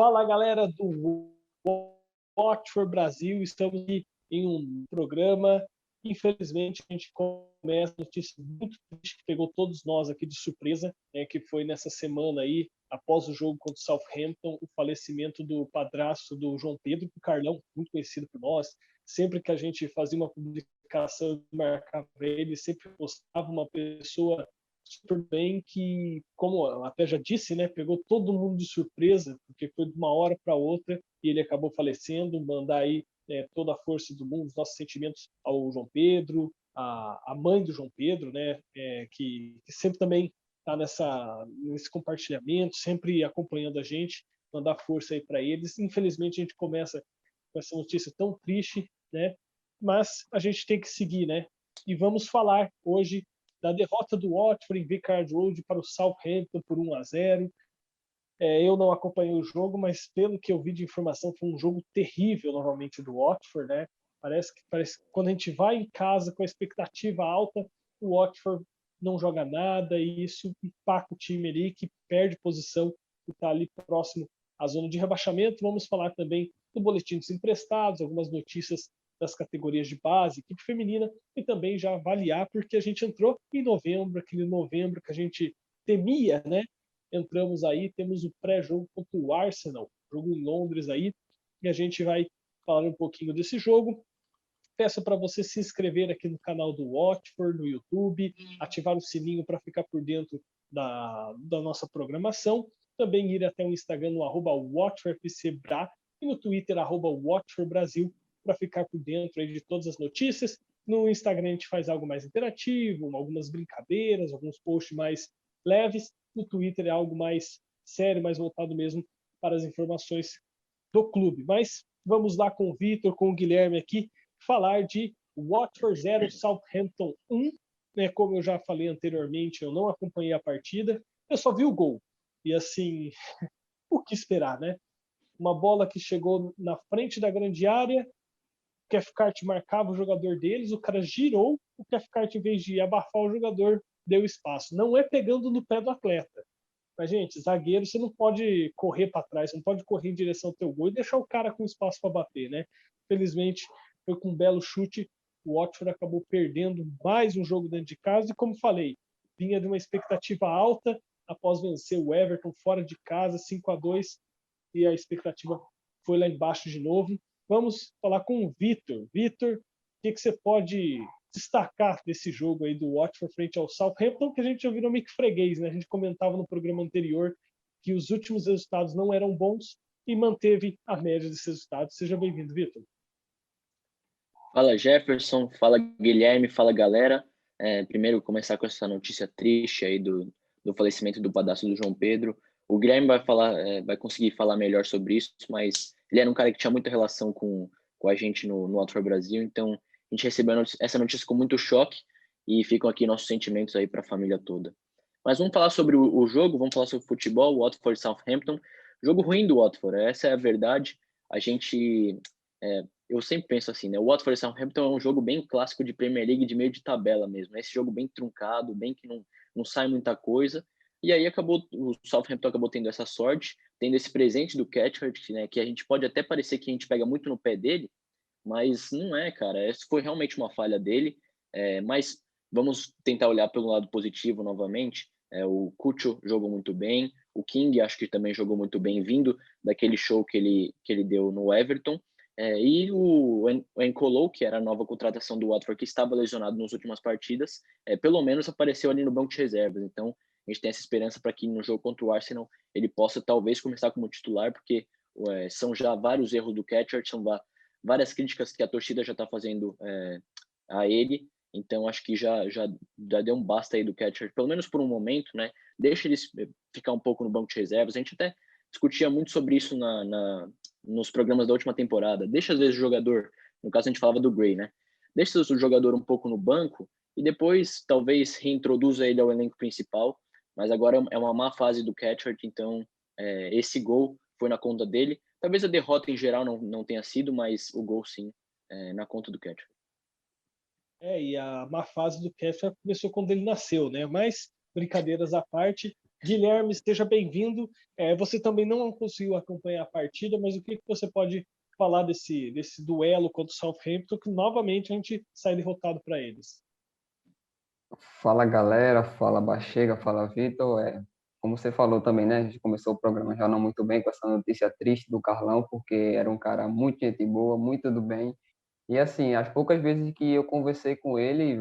Fala, galera do Watford Brasil. Estamos aqui em um programa. Infelizmente, a gente começa a notícia muito triste que pegou todos nós aqui de surpresa, né, que foi nessa semana aí, após o jogo contra o Southampton, o falecimento do padrasto do João Pedro, o Carlão, muito conhecido por nós. Sempre que a gente fazia uma publicação, marcava ele, sempre postava uma pessoa super bem, que, como eu até já disse, né, pegou todo mundo de surpresa, porque foi de uma hora para outra e ele acabou falecendo. Mandar aí toda a força do mundo, os nossos sentimentos ao João Pedro, a mãe do João Pedro, né, que sempre também está nesse compartilhamento, sempre acompanhando a gente. Mandar força aí para eles. Infelizmente, a gente começa com essa notícia tão triste, né, mas a gente tem que seguir, né, e vamos falar hoje da derrota do Watford em Vicarage Road para o Southampton por 1-0. Eu não acompanhei o jogo, mas pelo que eu vi de informação, foi um jogo terrível novamente do Watford, né? Parece que quando a gente vai em casa com a expectativa alta, o Watford não joga nada e isso impacta o time ali, que perde posição e está ali próximo à zona de rebaixamento. Vamos falar também do boletim dos emprestados, algumas notícias das categorias de base, equipe feminina, e também já avaliar, porque a gente entrou em novembro, aquele novembro que a gente temia, né? Entramos aí, temos o pré-jogo contra o Arsenal, jogo em Londres aí, e a gente vai falar um pouquinho desse jogo. Peço para você se inscrever aqui no canal do Watford, no YouTube, ativar o sininho para ficar por dentro da nossa programação. Também ir até o Instagram no @WatfordFCBra e no Twitter @WatfordBrasil para ficar por dentro aí de todas as notícias. No Instagram a gente faz algo mais interativo, algumas brincadeiras, alguns posts mais leves. No Twitter é algo mais sério, mais voltado mesmo para as informações do clube. Mas vamos lá com o Vitor, com o Guilherme aqui, falar de Watford 0, Southampton 1. Né, como eu já falei anteriormente, eu não acompanhei a partida, eu só vi o gol. E assim, o que esperar, né? Uma bola que chegou na frente da grande área, o Cathcart marcava o jogador deles, o cara girou, o Cathcart, em vez de abafar o jogador, deu espaço. Não é pegando no pé do atleta. Mas, gente, zagueiro, você não pode correr para trás, você não pode correr em direção ao teu gol e deixar o cara com espaço para bater, né? Felizmente, foi com um belo chute, o Watford acabou perdendo mais um jogo dentro de casa e, como falei, vinha de uma expectativa alta após vencer o Everton fora de casa, 5-2, e a expectativa foi lá embaixo de novo. Vamos falar com o Vitor. Vitor, o que você pode destacar desse jogo aí do Watford frente ao Southampton, que a gente já virou meio que freguês, né? A gente comentava no programa anterior que os últimos resultados não eram bons e manteve a média desses resultados. Seja bem-vindo, Vitor. Fala, Jefferson, fala, Guilherme, fala, galera. Primeiro, começar com essa notícia triste aí do falecimento do padrasto do João Pedro. O Guilherme vai conseguir falar melhor sobre isso, mas ele era um cara que tinha muita relação com a gente no Watford Brasil, então a gente recebeu essa notícia com muito choque e ficam aqui nossos sentimentos aí para a família toda. Mas vamos falar sobre o jogo, vamos falar sobre o futebol, Watford e Southampton. Jogo ruim do Watford, essa é a verdade. A gente... eu sempre penso assim, né? O Watford e Southampton é um jogo bem clássico de Premier League, de meio de tabela mesmo. É esse jogo bem truncado, bem que não sai muita coisa. E aí o Southampton acabou tendo essa sorte, tendo esse presente do Cathcart, né? Que a gente pode até parecer que a gente pega muito no pé dele, mas não é, cara. Essa foi realmente uma falha dele. Mas vamos tentar olhar pelo lado positivo novamente. O Cucho jogou muito bem, o King acho que também jogou muito bem, vindo daquele show que ele deu no Everton. E o N'Kolou, que era a nova contratação do Watford, que estava lesionado nas últimas partidas, pelo menos apareceu ali no banco de reservas. Então, a gente tem essa esperança para que no jogo contra o Arsenal ele possa talvez começar como titular, porque são já vários erros do Cathcart, são várias críticas que a torcida já está fazendo a ele. Então, acho que já deu um basta aí do Cathcart, pelo menos por um momento, né? Deixa ele ficar um pouco no banco de reservas. A gente até discutia muito sobre isso nos programas da última temporada. Deixa, às vezes, o jogador... No caso, a gente falava do Gray, né? Deixa o jogador um pouco no banco e depois, talvez, reintroduza ele ao elenco principal. Mas agora é uma má fase do Cathcart, então esse gol foi na conta dele. Talvez a derrota, em geral, não tenha sido, mas o gol, sim, na conta do Cathcart. E a má fase do Cathcart começou quando ele nasceu, né? Mas, brincadeiras à parte, Guilherme, seja bem-vindo. Você também não conseguiu acompanhar a partida, mas o que você pode falar desse duelo contra o Southampton, que novamente a gente sai derrotado para eles? Fala galera, fala Bachega, fala Vitor. Como você falou também, né? A gente começou o programa já não muito bem com essa notícia triste do Carlão, porque era um cara muito gente boa, muito do bem. E assim, as poucas vezes que eu conversei com ele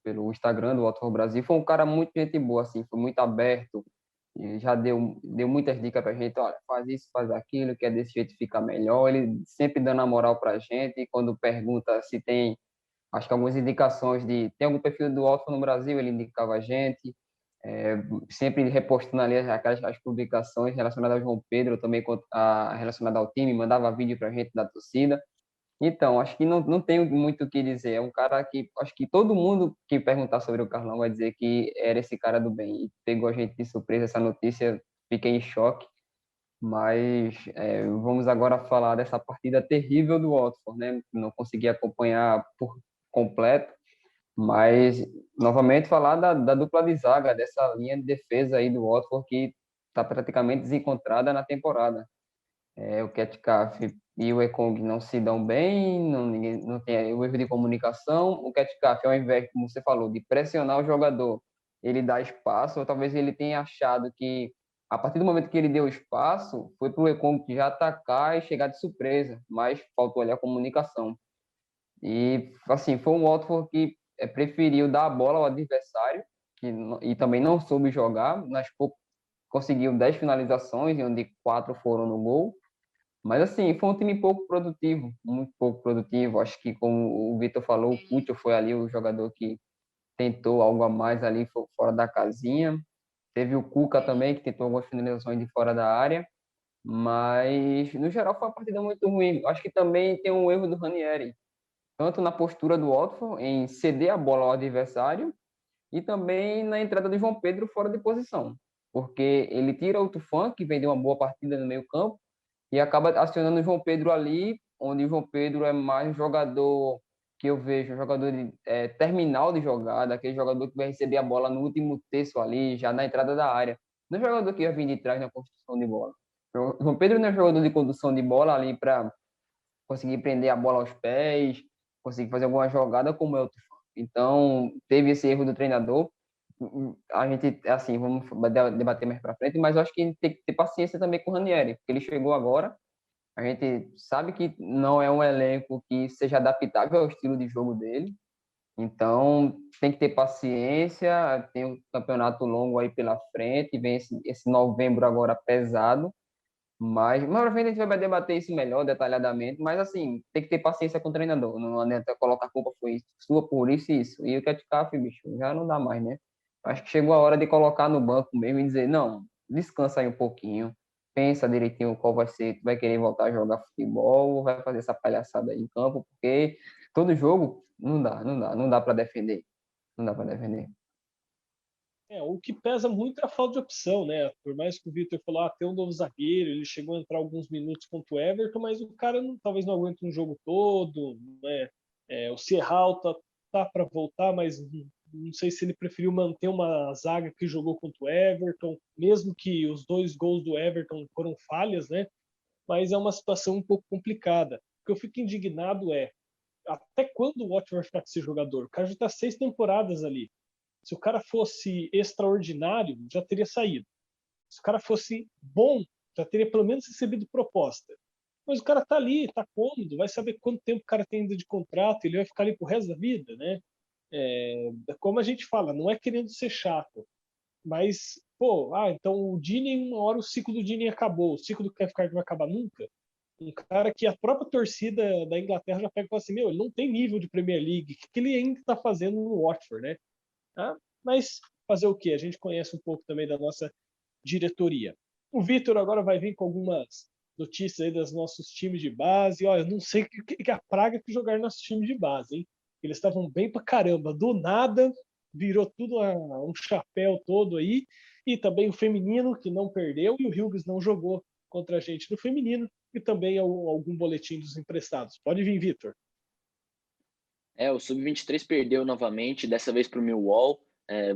pelo Instagram do Auto Brasil, foi um cara muito gente boa, assim, foi muito aberto. E já deu muitas dicas pra gente, olha, faz isso, faz aquilo, que é desse jeito fica melhor. Ele sempre dando a moral pra gente, e quando pergunta se tem, acho que algumas indicações tem algum perfil do Auto no Brasil, ele indicava a gente, é, sempre repostando ali as publicações relacionadas ao João Pedro, também relacionadas ao time, mandava vídeo pra gente da torcida. Então, acho que não tenho muito o que dizer. É um cara que acho que todo mundo que perguntar sobre o Carlão vai dizer que era esse cara do bem. E pegou a gente de surpresa essa notícia, fiquei em choque. Mas vamos agora falar dessa partida terrível do Watford, né? Não consegui acompanhar por completo, mas novamente falar da dupla de zaga, dessa linha de defesa aí do Watford que está praticamente desencontrada na temporada. O Ketchcaf e o Ekong não se dão bem, não tem o erro de comunicação. O Ketchcaf, ao invés, como você falou, de pressionar o jogador, ele dá espaço, ou talvez ele tenha achado que, a partir do momento que ele deu espaço, foi para o Ekong já atacar e chegar de surpresa, mas faltou ali a comunicação. E, assim, foi um Watford que preferiu dar a bola ao adversário, e também não soube jogar, conseguiu 10 finalizações, onde 4 foram no gol. Mas assim, foi um time pouco produtivo, muito pouco produtivo. Acho que, como o Vitor falou, o Coutinho foi ali o jogador que tentou algo a mais ali fora da casinha. Teve o Cuca também, que tentou algumas finalizações de fora da área. Mas, no geral, foi uma partida muito ruim. Acho que também tem um erro do Ranieri, tanto na postura do Watford, em ceder a bola ao adversário, e também na entrada do João Pedro fora de posição. Porque ele tira o Tufan, que vem de uma boa partida no meio campo, e acaba acionando o João Pedro ali, onde o João Pedro é mais um jogador que eu vejo, um jogador terminal de jogada, aquele jogador que vai receber a bola no último terço ali, já na entrada da área. Não é um jogador que vai vir de trás na construção de bola. O João Pedro não é um jogador de condução de bola ali para conseguir prender a bola aos pés, conseguir fazer alguma jogada como é o Tufan. Então, teve esse erro do treinador. A gente, assim, vamos debater mais para frente, mas eu acho que tem que ter paciência também com o Ranieri, porque ele chegou agora. A gente sabe que não é um elenco que seja adaptável ao estilo de jogo dele. Então, tem que ter paciência. Tem um campeonato longo aí pela frente. Vem esse novembro agora pesado. Mas, mais pra frente a gente vai debater isso melhor, detalhadamente. Mas, assim, tem que ter paciência com o treinador. Não adianta colocar a culpa foi sua por isso e isso. E o Ketchup, bicho, já não dá mais, né? Acho que chegou a hora de colocar no banco mesmo e dizer, não, descansa aí um pouquinho. Pensa direitinho qual vai ser. Tu vai querer voltar a jogar futebol ou vai fazer essa palhaçada aí em campo? Porque todo jogo não dá para defender. Não dá para defender. O que pesa muito é a falta de opção, né? Por mais que o Vitor falou, tem um novo zagueiro, ele chegou a entrar alguns minutos contra o Everton, mas o cara talvez não aguente um jogo todo, né? O Serral tá para voltar, mas não sei se ele preferiu manter uma zaga que jogou contra o Everton, mesmo que os 2 gols do Everton foram falhas, né? Mas é uma situação um pouco complicada. O que eu fico indignado até quando o Watford vai ficar com esse jogador? O cara já está 6 temporadas ali. Se o cara fosse extraordinário, já teria saído. Se o cara fosse bom, já teria pelo menos recebido proposta. Mas o cara tá ali, tá cômodo, vai saber quanto tempo o cara tem ainda de contrato, ele vai ficar ali pro resto da vida, né? Como a gente fala, não é querendo ser chato, mas, pô, então o Dini, uma hora o ciclo do Dini acabou, o ciclo do Kevin Carter vai acabar nunca. Um cara que a própria torcida da Inglaterra já pega e fala assim, meu, ele não tem nível de Premier League, o que ele ainda está fazendo no Watford, né? Mas fazer o quê? A gente conhece um pouco também da nossa diretoria. O Vitor agora vai vir com algumas notícias aí dos nossos times de base. Olha, eu não sei que a praga que jogaram nossos times de base, hein? Eles estavam bem pra caramba. Do nada, virou tudo um chapéu todo aí. E também o feminino, que não perdeu, e o Hughes não jogou contra a gente no feminino. E também algum boletim dos emprestados. Pode vir, Vitor. O Sub-23 perdeu novamente, dessa vez para o Millwall.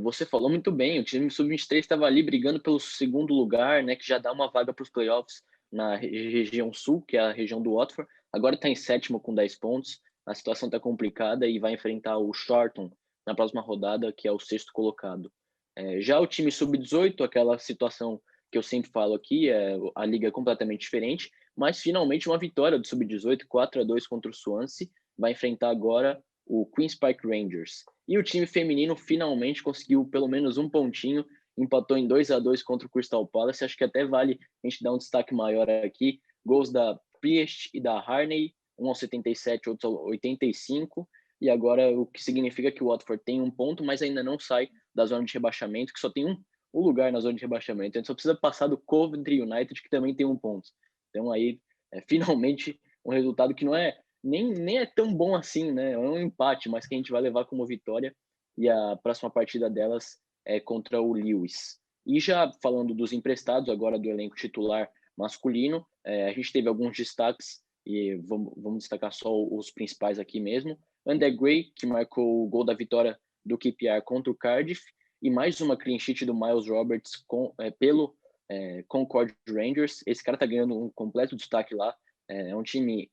Você falou muito bem, o time sub-23 estava ali brigando pelo segundo lugar, né, que já dá uma vaga para os playoffs na região sul, que é a região do Watford. Agora está em sétimo com 10 pontos, a situação está complicada e vai enfrentar o Charlton na próxima rodada, que é o sexto colocado. Já o time sub-18, aquela situação que eu sempre falo aqui, a liga é completamente diferente, mas finalmente uma vitória do sub-18, 4-2 contra o Swansea, vai enfrentar agora o Queen's Park Rangers. E o time feminino finalmente conseguiu pelo menos um pontinho, empatou em 2-2 contra o Crystal Palace. Acho que até vale a gente dar um destaque maior aqui. Gols da Priest e da Harney, um aos 77, outro aos 85. E agora o que significa que o Watford tem um ponto, mas ainda não sai da zona de rebaixamento, que só tem um lugar na zona de rebaixamento. A gente só precisa passar do Coventry United, que também tem um ponto. Então aí, finalmente, um resultado que não é nem é tão bom assim, né? É um empate, mas que a gente vai levar como vitória. E a próxima partida delas é contra o Lewis. E já falando dos emprestados, agora do elenco titular masculino, a gente teve alguns destaques, e vamos destacar só os principais aqui mesmo. Andy Gray, que marcou o gol da vitória do QPR contra o Cardiff, e mais uma clean sheet do Miles Roberts pelo Concord Rangers. Esse cara tá ganhando um completo destaque lá. É um time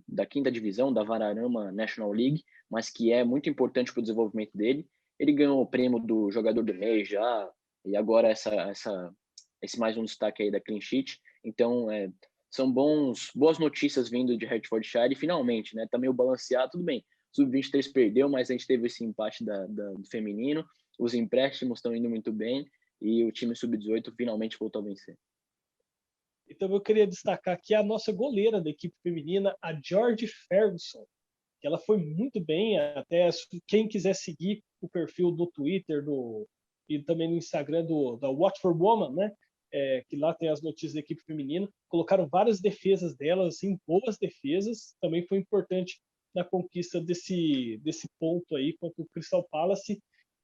da quinta divisão, da Vararama National League, mas que é muito importante para o desenvolvimento dele. Ele ganhou o prêmio do jogador do mês já, e agora esse mais um destaque aí da clean sheet. Então, são boas notícias vindo de Hertfordshire, e finalmente, né? Tá meio balanceado, tudo bem. O Sub-23 perdeu, mas a gente teve esse empate do feminino, os empréstimos estão indo muito bem, e o time Sub-18 finalmente voltou a vencer. Então eu queria destacar aqui a nossa goleira da equipe feminina, a George Ferguson, que ela foi muito bem, até quem quiser seguir o perfil do Twitter e também no Instagram da Watford Woman, né? Que lá tem as notícias da equipe feminina, colocaram várias defesas delas, assim, boas defesas, também foi importante na conquista desse ponto aí contra o Crystal Palace.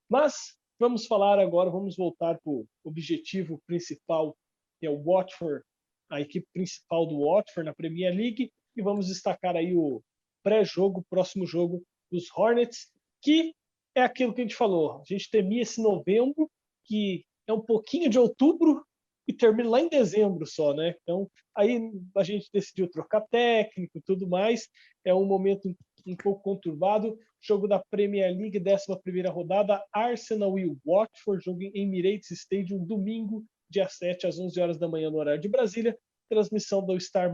Mas vamos falar agora, vamos voltar para o objetivo principal, que é o Watford, a equipe principal do Watford na Premier League, e vamos destacar aí o pré-jogo, próximo jogo dos Hornets, que é aquilo que a gente falou. A gente temia esse novembro, que é um pouquinho de outubro e termina lá em dezembro só, né? Então, aí a gente decidiu trocar técnico e tudo mais. É um momento um pouco conturbado. Jogo da Premier League, 11ª rodada, Arsenal e Watford, jogo em Emirates Stadium, domingo, dia 7, às 11 horas da manhã, no horário de Brasília. Transmissão do Star+,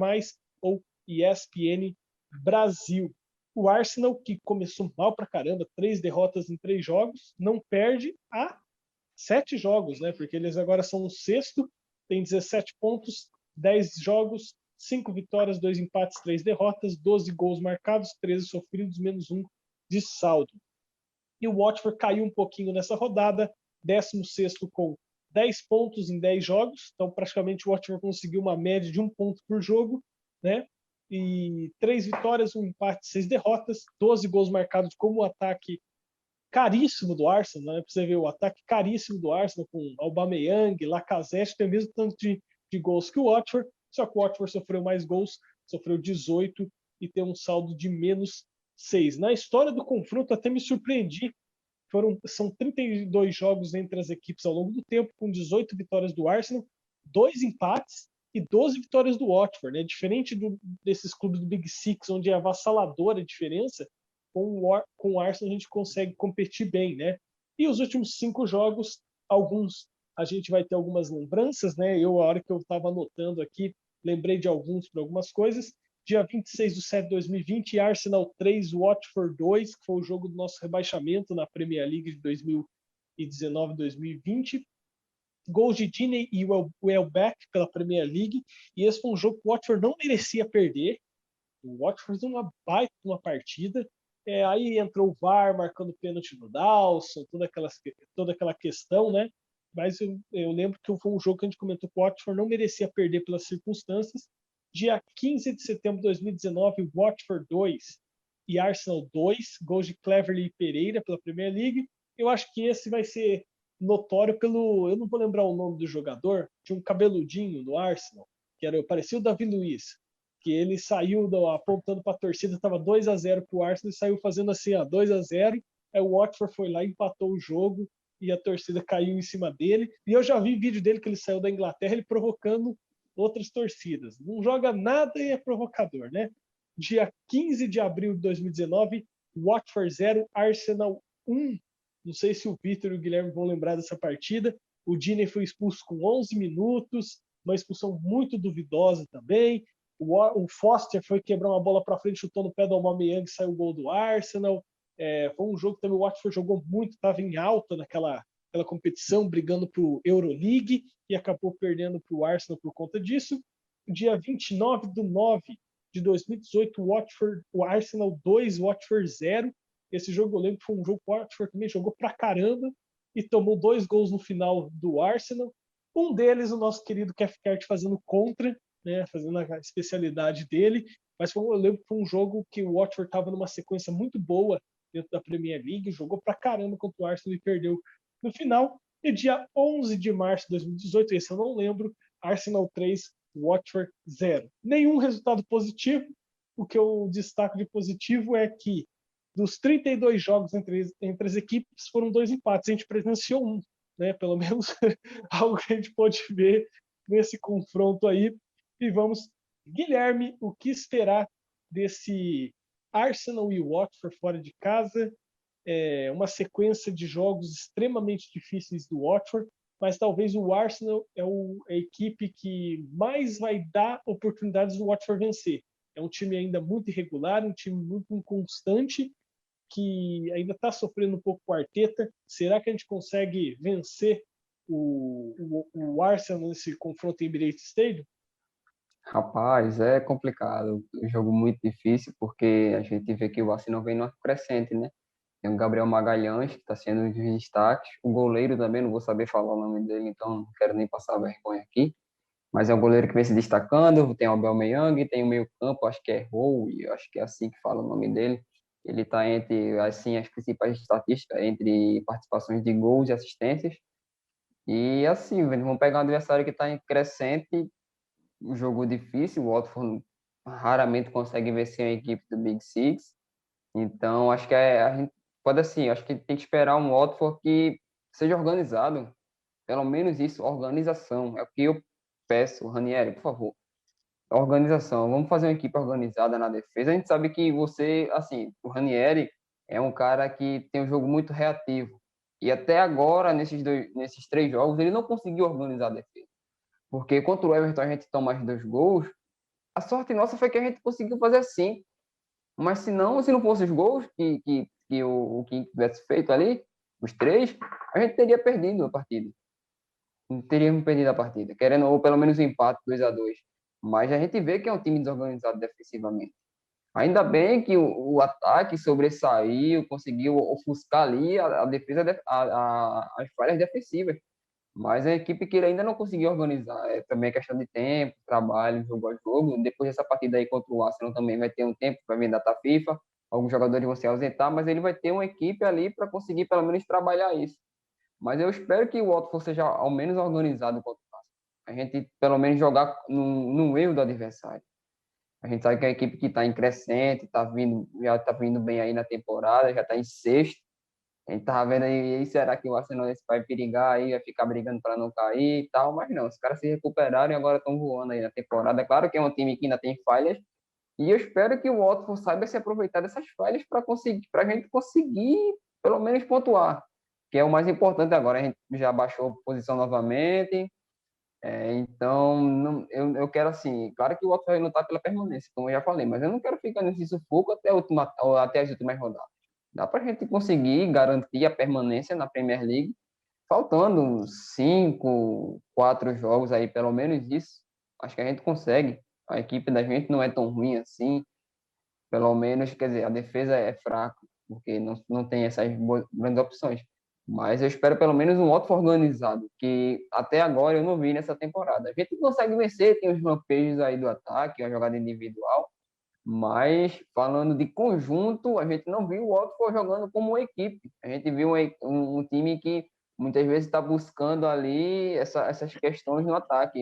ou ESPN Brasil. O Arsenal, que começou mal pra caramba, 3 derrotas em 3 jogos, não perde há 7 jogos, né? Porque eles agora são o sexto, tem 17 pontos, 10 jogos, 5 vitórias, 2 empates, 3 derrotas, 12 gols marcados, 13 sofridos, menos 1 de saldo. E o Watford caiu um pouquinho nessa rodada, 16º com 10 pontos em 10 jogos, então praticamente o Watford conseguiu uma média de 1 ponto por jogo, né? E 3 vitórias, 1 empate, 6 derrotas, 12 gols marcados como o ataque caríssimo do Arsenal, né? Pra você ver o ataque caríssimo do Arsenal com Aubameyang, Lacazette, tem o mesmo tanto de gols que o Watford, só que o Watford sofreu mais gols, sofreu 18 e tem um saldo de menos 6. Na história do confronto, até me surpreendi. São 32 jogos entre as equipes ao longo do tempo, com 18 vitórias do Arsenal, 2 empates e 12 vitórias do Watford. Né? Diferente desses clubes do Big Six, onde é avassaladora a diferença, com o Arsenal a gente consegue competir bem. Né? E os últimos 5 jogos, alguns a gente vai ter algumas lembranças. Né? A hora que eu estava anotando aqui, lembrei de alguns para algumas coisas. Dia 26/7/2020, Arsenal 3, Watford 2, que foi o jogo do nosso rebaixamento na Premier League de 2019-2020. Gols de Deeney e Welbeck pela Premier League. E esse foi um jogo que o Watford não merecia perder. O Watford fez uma baita uma partida. Aí entrou o VAR marcando pênalti no Dawson, toda aquela questão, né? Mas eu lembro que foi um jogo que a gente comentou que o Watford não merecia perder pelas circunstâncias. Dia 15 de setembro de 2019, Watford 2 e Arsenal 2, gols de Cleverley e Pereira pela Premier League. Eu acho que esse vai ser notório pelo... Eu não vou lembrar o nome do jogador, tinha um cabeludinho no Arsenal, parecia o Davi Luiz, que ele saiu apontando para a torcida, estava 2-0 para o Arsenal, e saiu fazendo assim, 2-0, aí o Watford foi lá e empatou o jogo, e a torcida caiu em cima dele. E eu já vi vídeo dele que ele saiu da Inglaterra, ele provocando outras torcidas. Não joga nada e é provocador, né? Dia 15 de abril de 2019, Watford 0, Arsenal 1. Não sei se o Vitor e o Guilherme vão lembrar dessa partida. O Deeney foi expulso com 11 minutos, uma expulsão muito duvidosa também. O Foster foi quebrar uma bola para frente, chutou no pé do Aubameyang e saiu o gol do Arsenal. Foi um jogo que também o Watford jogou muito, estava em alta naquela competição, brigando para o Euroleague e acabou perdendo para o Arsenal por conta disso. Dia 29 de 9 de 2018, o Arsenal 2, Watford 0. Esse jogo eu lembro que foi um jogo que o Watford também jogou pra caramba e tomou 2 gols no final do Arsenal. Um deles, o nosso querido Cathcart fazendo contra, né, fazendo a especialidade dele. Mas eu lembro que foi um jogo que o Watford estava numa sequência muito boa dentro da Premier League, jogou pra caramba contra o Arsenal e perdeu no final. E dia 11 de março de 2018, esse eu não lembro, Arsenal 3, Watford 0. Nenhum resultado positivo. O que eu destaco de positivo é que dos 32 jogos entre as equipes, foram 2 empates. A gente presenciou um, né? Pelo menos algo que a gente pode ver nesse confronto aí. E vamos, Guilherme, o que esperar desse Arsenal e Watford fora de casa? Uma sequência de jogos extremamente difíceis do Watford, mas talvez o Arsenal é a equipe que mais vai dar oportunidades do Watford vencer. É um time ainda muito irregular, um time muito inconstante, que ainda está sofrendo um pouco com o Arteta. Será que a gente consegue vencer o Arsenal nesse confronto em Emirates Stadium? Rapaz, é complicado. Um jogo muito difícil, porque a gente vê que o Arsenal vem numa crescente, né? Tem o Gabriel Magalhães, que está sendo um dos destaques. O goleiro também, não vou saber falar o nome dele, então não quero nem passar vergonha aqui. Mas é um goleiro que vem se destacando. Tem o Aubameyang, tem o meio-campo, acho que é Howe, acho que é assim que fala o nome dele. Ele está entre assim, as principais estatísticas, entre participações de gols e assistências. E assim, vamos pegar um adversário que está em crescente, um jogo difícil. O Watford raramente consegue vencer a equipe do Big Six. Então, acho que a gente pode assim, acho que tem que esperar um Watford que seja organizado. Pelo menos isso, organização. É o que eu peço, Ranieri, por favor. Organização. Vamos fazer uma equipe organizada na defesa. A gente sabe que você, assim, o Ranieri é um cara que tem um jogo muito reativo. E até agora, nesses 3 jogos, ele não conseguiu organizar a defesa. Porque contra o Everton a gente toma mais 2 gols. A sorte nossa foi que a gente conseguiu fazer assim. Mas se não fosse os gols que o Kim tivesse feito ali, os 3, a gente teria perdido a partida. Não teríamos perdido a partida, querendo ou pelo menos um empate 2-2. Mas a gente vê que é um time desorganizado defensivamente. Ainda bem que o ataque sobressaiu, conseguiu ofuscar ali a defesa, as falhas defensivas. Mas a equipe que ele ainda não conseguiu organizar. É também questão de tempo, trabalho, jogo a jogo. Depois dessa partida aí contra o Arsenal também vai ter um tempo para vir data FIFA. Alguns jogadores vão se ausentar, mas ele vai ter uma equipe ali para conseguir pelo menos trabalhar isso. Mas eu espero que o Watford seja ao menos organizado contra o Arsenal. A gente pelo menos jogar no erro do adversário. A gente sabe que é uma equipe que está em crescente, já está vindo bem aí na temporada, já está em sexto. A gente tava vendo aí, será que o Arsenal vai perigar aí, vai ficar brigando para não cair e tal, mas não, os caras se recuperaram e agora estão voando aí na temporada. É claro que é um time que ainda tem falhas, e eu espero que o Watford saiba se aproveitar dessas falhas para a gente conseguir pelo menos pontuar, que é o mais importante agora. A gente já baixou a posição novamente, então eu quero assim, claro que o Watford vai lutar pela permanência, como eu já falei, mas eu não quero ficar nesse sufoco até as últimas rodadas. Dá para a gente conseguir garantir a permanência na Premier League, faltando 5, 4 jogos aí, pelo menos isso. Acho que a gente consegue. A equipe da gente não é tão ruim assim. Pelo menos, quer dizer, a defesa é fraca, porque não tem essas grandes opções. Mas eu espero pelo menos um Watford organizado, que até agora eu não vi nessa temporada. A gente consegue vencer, tem os lampejos aí do ataque, a jogada individual, mas falando de conjunto, a gente não viu o Watford jogando como uma equipe. A gente viu um time que muitas vezes está buscando ali essas questões no ataque,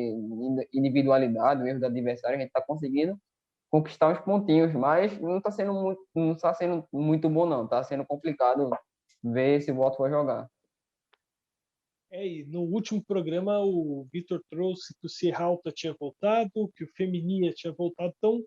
individualidade, o erro do adversário, a gente está conseguindo conquistar uns pontinhos, mas não está sendo muito bom não, está sendo complicado ver esse Watford jogar. E no último programa o Vitor trouxe que o Sierralta tinha voltado, que o Feminia tinha voltado, então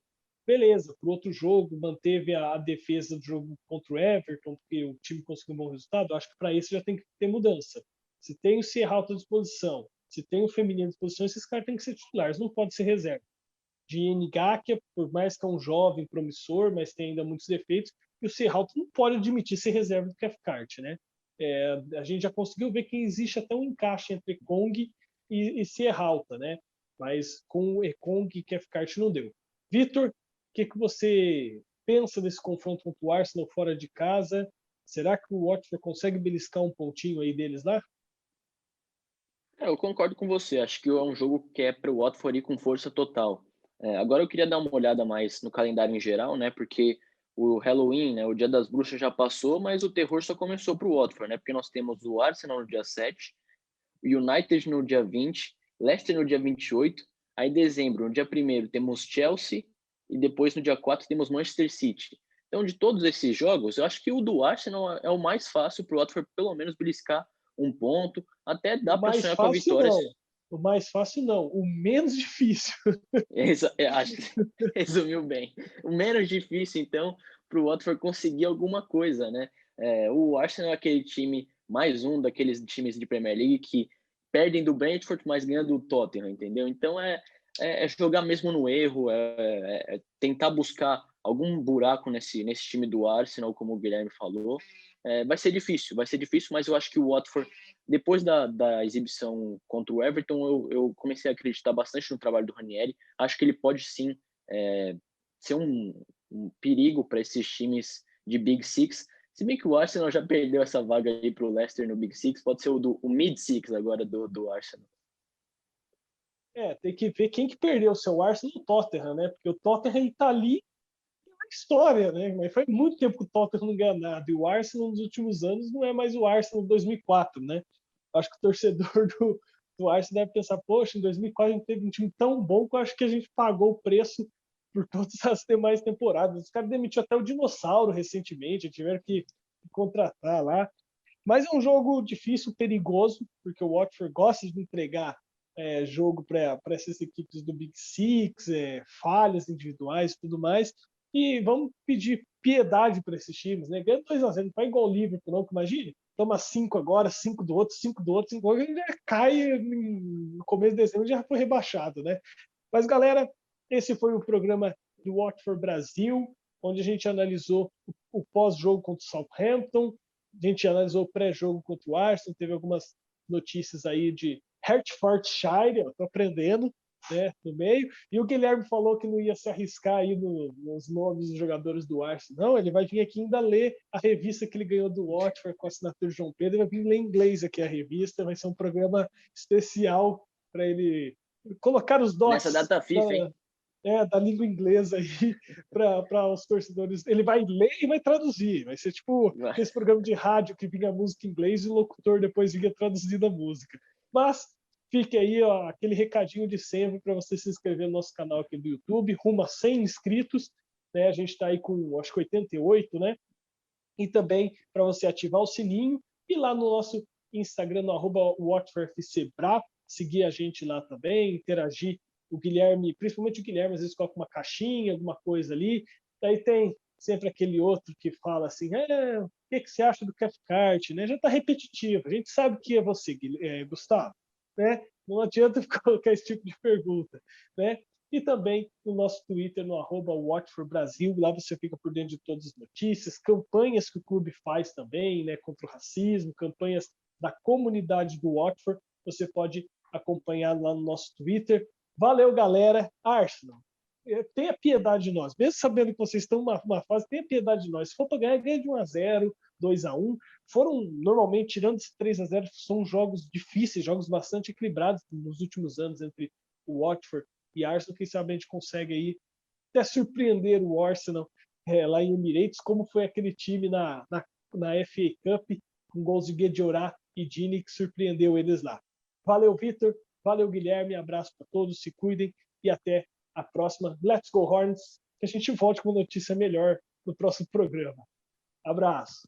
beleza, para o outro jogo, manteve a defesa do jogo contra o Everton, porque o time conseguiu um bom resultado, acho que para isso já tem que ter mudança. Se tem o Sierralta à disposição, se tem o Feminino à disposição, esses caras têm que ser titulares, não pode ser reserva. De Ngakia, por mais que é um jovem promissor, mas tem ainda muitos defeitos, e o Sierralta não pode admitir ser reserva do Cathcart, né? A gente já conseguiu ver que existe até um encaixe entre Kong e Sierralta, né? Mas com Ekong e Cathcart não deu. Vitor, o que você pensa desse confronto contra o Arsenal fora de casa? Será que o Watford consegue beliscar um pontinho aí deles lá? Eu concordo com você. Acho que é um jogo que é para o Watford ir com força total. Agora eu queria dar uma olhada mais no calendário em geral, né? Porque o Halloween, né, o Dia das Bruxas já passou, mas o terror só começou para o Watford, né? Porque nós temos o Arsenal no dia 7, o United no dia 20, Leicester no dia 28, aí em dezembro, no dia 1º, temos Chelsea, e depois no dia 4 temos Manchester City. Então, de todos esses jogos, eu acho que o do Arsenal é o mais fácil para o Watford, pelo menos, beliscar um ponto. Até O dá para mais sonhar com a fácil vitória. não. O mais fácil não. O menos difícil. Acho que resumiu bem. O menos difícil, então, para o Watford conseguir alguma coisa, né? O Arsenal é aquele time, mais um daqueles times de Premier League que perdem do Brentford, mas ganham do Tottenham, entendeu? Então é jogar mesmo no erro, é tentar buscar algum buraco nesse time do Arsenal, como o Guilherme falou. Vai ser difícil, mas eu acho que o Watford, depois da exibição contra o Everton, eu comecei a acreditar bastante no trabalho do Ranieri. Acho que ele pode sim ser um perigo para esses times de Big Six. Se bem que o Arsenal já perdeu essa vaga aí para o Leicester no Big Six, pode ser o Mid Six agora do Arsenal. Tem que ver quem que perdeu, se é o Arsenal ou o Tottenham, né? Porque o Tottenham está ali na história, né? Mas faz muito tempo que o Tottenham não ganha nada. E o Arsenal nos últimos anos não é mais o Arsenal de 2004, né? Acho que o torcedor do Arsenal deve pensar, poxa, em 2004 a gente teve um time tão bom que eu acho que a gente pagou o preço por todas as demais temporadas. Os caras demitiram até o Dinossauro recentemente, tiveram que contratar lá. Mas é um jogo difícil, perigoso, porque o Watford gosta de entregar jogo para essas equipes do Big Six, falhas individuais e tudo mais. E vamos pedir piedade para esses times, né? Ganha 2-0, não vai igual o Liverpool, não, que imagine. Toma 5 agora, 5 do outro, 5 do outro, 5 do outro, já cai no começo de dezembro, já foi rebaixado, né? Mas, galera, esse foi o programa do Watford Brasil, onde a gente analisou o pós-jogo contra o Southampton, a gente analisou o pré-jogo contra o Arsenal, teve algumas notícias aí de Hertfordshire, eu tô aprendendo, né, no meio, e o Guilherme falou que não ia se arriscar aí nos nomes dos jogadores do Arsenal. Não, ele vai vir aqui ainda ler a revista que ele ganhou do Watford com a assinatura de João Pedro, ele vai vir ler em inglês aqui a revista, vai ser um programa especial para ele colocar os dots Nessa data FIFA, hein? da língua inglesa aí para os torcedores. Ele vai ler e vai traduzir. Vai ser tipo esse programa de rádio que vinha música em inglês e o locutor depois vinha traduzindo a música. Mas fique aí aquele recadinho de sempre para você se inscrever no nosso canal aqui do YouTube, rumo a 100 inscritos. Né? A gente está aí com, acho que 88, né? E também para você ativar o sininho e lá no nosso Instagram, no @WatchForFCBra, seguir a gente lá também, interagir. O Guilherme, principalmente o Guilherme, às vezes coloca uma caixinha, alguma coisa ali. Daí tem sempre aquele outro que fala assim, o que você acha do Cathcart? Né? Já está repetitivo, a gente sabe que é você, Gustavo. Né? Não adianta colocar esse tipo de pergunta. Né? E também no nosso Twitter, no @WatchForBrasil, lá você fica por dentro de todas as notícias, campanhas que o clube faz também, né, contra o racismo, campanhas da comunidade do Watford, você pode acompanhar lá no nosso Twitter. Valeu, galera. Arsenal, tenha piedade de nós. Mesmo sabendo que vocês estão numa fase, tenha piedade de nós. Se for para ganhar, ganha de 1-0, 2-1. Foram, normalmente, tirando esse 3-0, são jogos difíceis, jogos bastante equilibrados nos últimos anos entre o Watford e Arsenal. Quem sabe a gente consegue aí até surpreender o Arsenal lá em Emirates, como foi aquele time na FA Cup, com gols de Guediorat e Dini, que surpreendeu eles lá. Valeu, Vitor. Valeu, Guilherme. Abraço para todos. Se cuidem e até a próxima. Let's go, Hornets. Que a gente volte com uma notícia melhor no próximo programa. Abraço.